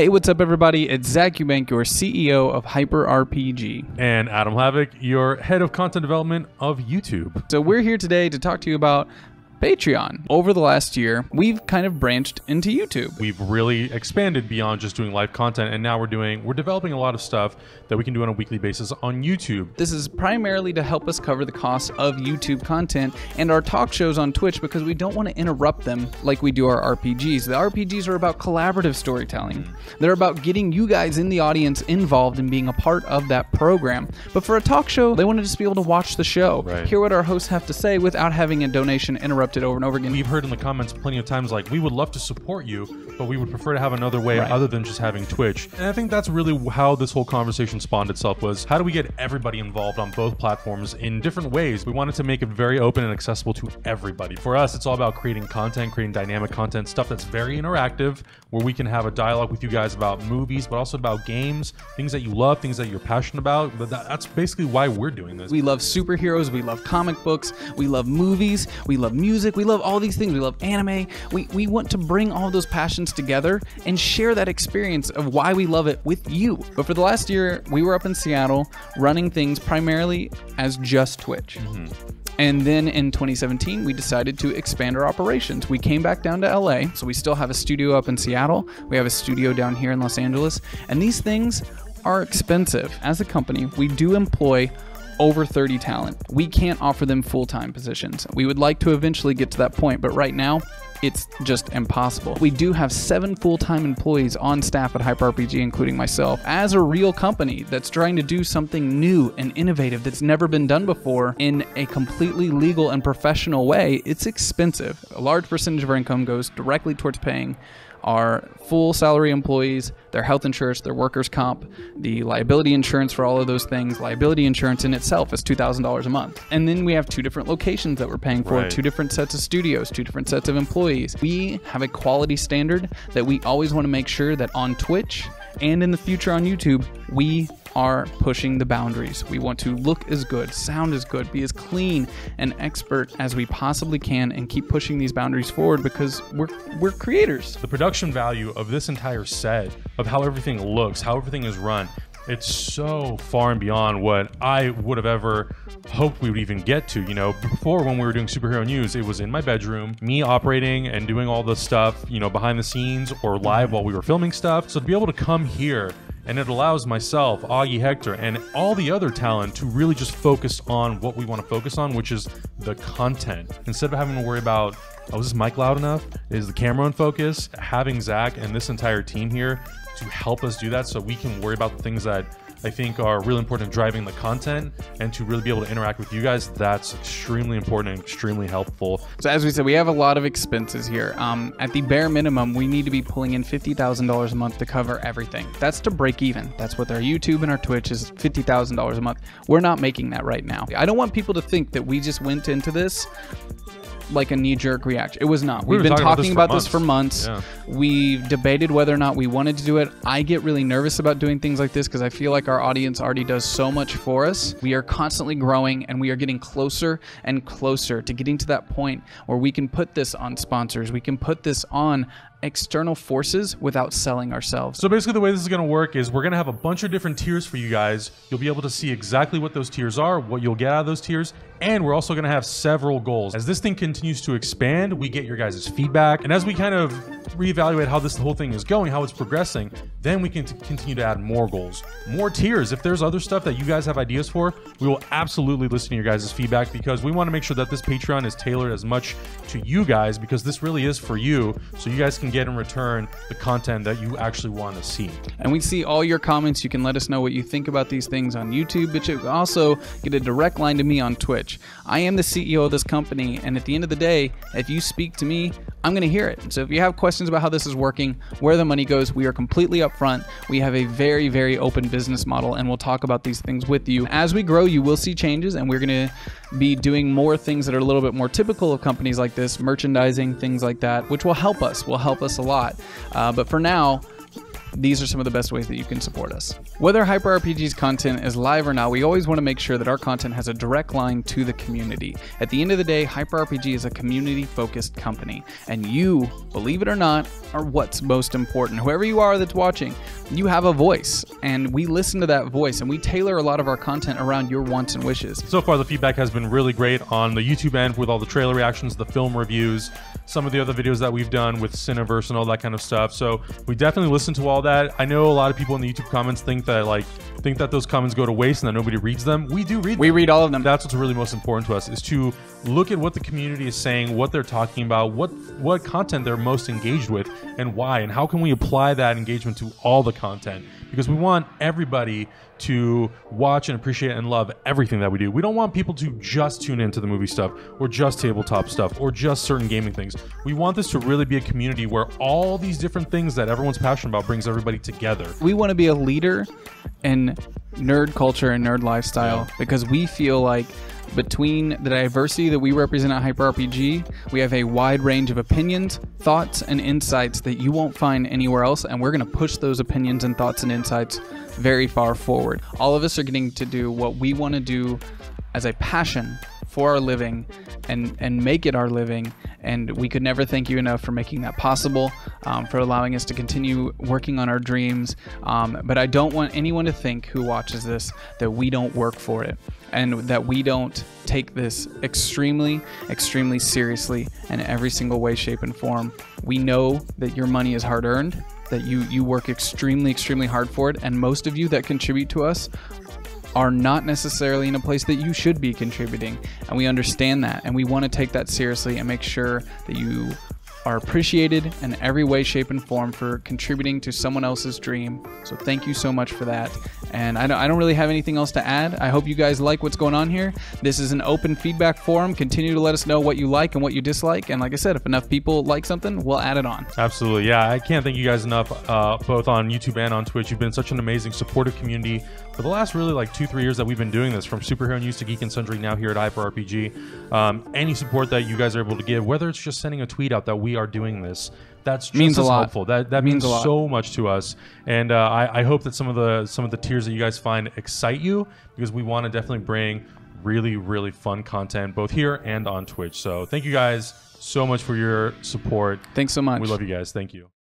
Hey, what's up, everybody? It's Zach Eubank, your CEO of Hyper RPG. And Adam Havoc, your head of content development of YouTube. So we're here today to talk to you about Patreon. Over the last year, we've kind of branched into YouTube. We've really expanded beyond just doing live content, and now we're developing a lot of stuff that we can do on a weekly basis on YouTube. This is primarily to help us cover the costs of YouTube content and our talk shows on Twitch, because we don't want to interrupt them like we do our RPGs. The RPGs are about collaborative storytelling. They're about getting you guys in the audience involved and being a part of that program. But for a talk show, they want to just be able to watch the show, hear what our hosts have to say without having a donation interrupt it over and over again. We've heard in the comments plenty of times, like, we would love to support you, but we would prefer to have another way other than just having Twitch. And I think that's really how this whole conversation spawned itself, was how do we get everybody involved on both platforms in different ways? We wanted to make it very open and accessible to everybody. For us, it's all about creating content, creating dynamic content, stuff that's very interactive, where we can have a dialogue with you guys about movies, but also about games, things that you love, things that you're passionate about. But that's basically why we're doing this. We love superheroes, we love comic books, we love movies, we love music, we love all these things. We love anime. We want to bring all those passions together and share that experience of why we love it with you. But for the last year, we were up in Seattle running things primarily as just Twitch. And then in 2017, we decided to expand our operations. We came back down to LA, so we still have a studio up in Seattle. We have a studio down here in Los Angeles, and these things are expensive. As a company, we do employ over 30 talent. We can't offer them full-time positions. We would like to eventually get to that point, but right now, it's just impossible. We do have 7 full-time employees on staff at Hyper RPG, including myself. As a real company that's trying to do something new and innovative that's never been done before in a completely legal and professional way, it's expensive. A large percentage of our income goes directly towards paying our full salary employees, their health insurance, their workers' comp, the liability insurance for all of those things. Liability insurance in itself is $2,000 a month. And then we have 2 different locations that we're paying for, 2 different sets of studios, 2 different sets of employees. We have a quality standard that we always want to make sure that on Twitch and in the future on YouTube, we are pushing the boundaries. We want to look as good, sound as good, be as clean and expert as we possibly can, and keep pushing these boundaries forward because we're creators. The production value of this entire set, of how everything looks, how everything is run, it's so far and beyond what I would have ever hoped we would even get to. You know, before, when we were doing superhero news, it was in my bedroom, me operating and doing all the stuff, you know, behind the scenes or live while we were filming stuff. So to be able to come here, and it allows myself, Augie, Hector, and all the other talent to really just focus on what we want to focus on, which is the content. Instead of having to worry about, oh, is this mic loud enough? Is the camera in focus? Having Zach and this entire team here to help us do that, so we can worry about the things that I think are really important in driving the content, and to really be able to interact with you guys, that's extremely important and extremely helpful. So as we said, we have a lot of expenses here. At the bare minimum, we need to be pulling in $50,000 a month to cover everything. That's to break even. That's what our YouTube and our Twitch is, $50,000 a month. We're not making that right now. I don't want people to think that we just went into this like a knee-jerk reaction. It was not. We've been talking about this for months. We've debated whether or not we wanted to do it. I get really nervous about doing things like this because I feel like our audience already does so much for us. We are constantly growing, and we are getting closer and closer to getting to that point where we can put this on sponsors. We can put this on external forces without selling ourselves. So basically the way this is going to work is we're going to have a bunch of different tiers for you guys. You'll be able to see exactly what those tiers are, what you'll get out of those tiers, and we're also going to have several goals. As this thing continues to expand, we get your guys' feedback, and as we kind of reevaluate how this whole thing is going, how it's progressing, then we can continue to add more goals, more tiers. If there's other stuff that you guys have ideas for, we will absolutely listen to your guys' feedback, because we want to make sure that this Patreon is tailored as much to you guys, because this really is for you, so you guys can get in return the content that you actually want to see. And we see all your comments. You can let us know what you think about these things on YouTube, but you can also get a direct line to me on Twitch. I am the CEO of this company, and at the end of the day, if you speak to me, I'm going to hear it. So if you have questions about how this is working, where the money goes, we are completely upfront. We have a very, very open business model, and we'll talk about these things with you. As we grow, you will see changes, and we're going to be doing more things that are a little bit more typical of companies like this, merchandising, things like that, which will help us a lot. But for now, these are some of the best ways that you can support us. Whether HyperRPG's content is live or not, we always want to make sure that our content has a direct line to the community. At the end of the day, HyperRPG is a community-focused company, and you, believe it or not, are what's most important. Whoever you are that's watching, you have a voice, and we listen to that voice, and we tailor a lot of our content around your wants and wishes. So far, the feedback has been really great on the YouTube end with all the trailer reactions, the film reviews, some of the other videos that we've done with Cineverse and all that kind of stuff. So we definitely listen to all that. I know a lot of people in the YouTube comments think that those comments go to waste and that nobody reads them. We do read them. We read all of them. That's what's really most important to us, is to look at what the community is saying, what they're talking about, what content they're most engaged with, and why, and how can we apply that engagement to all the content, because we want everybody to watch and appreciate and love everything that we do. We don't want people to just tune into the movie stuff or just tabletop stuff or just certain gaming things. We want this to really be a community where all these different things that everyone's passionate about brings everybody together. We want to be a leader in nerd culture and nerd lifestyle, because we feel like between the diversity that we represent at HyperRPG, we have a wide range of opinions, thoughts, and insights that you won't find anywhere else, and we're going to push those opinions and thoughts and insights very far forward. All of us are getting to do what we want to do as a passion for our living, and make it our living, and we could never thank you enough for making that possible, for allowing us to continue working on our dreams. But I don't want anyone to think who watches this that we don't work for it, and that we don't take this extremely, extremely seriously in every single way, shape, and form. We know that your money is hard-earned, that you work extremely, extremely hard for it, and most of you that contribute to us are not necessarily in a place that you should be contributing, and we understand that, and we want to take that seriously and make sure that you are appreciated in every way, shape, and form for contributing to someone else's dream. So thank you so much for that. And I don't really have anything else to add. I hope you guys like what's going on here. This is an open feedback forum. Continue to let us know what you like and what you dislike. And like I said, if enough people like something, we'll add it on. Absolutely. Yeah, I can't thank you guys enough, both on YouTube and on Twitch. You've been such an amazing, supportive community for the last really like 2-3 years that we've been doing this, from superhero news to geek and sundry, now here at HyperRPG. Any support that you guys are able to give, whether it's just sending a tweet out that we are doing this, that's just means as a lot. helpful. That means so much to us, and I hope that some of the tiers that you guys find excite you, because we want to definitely bring really, really fun content both here and on Twitch. So thank you guys so much for your support. Thanks so much. We love you guys. Thank you.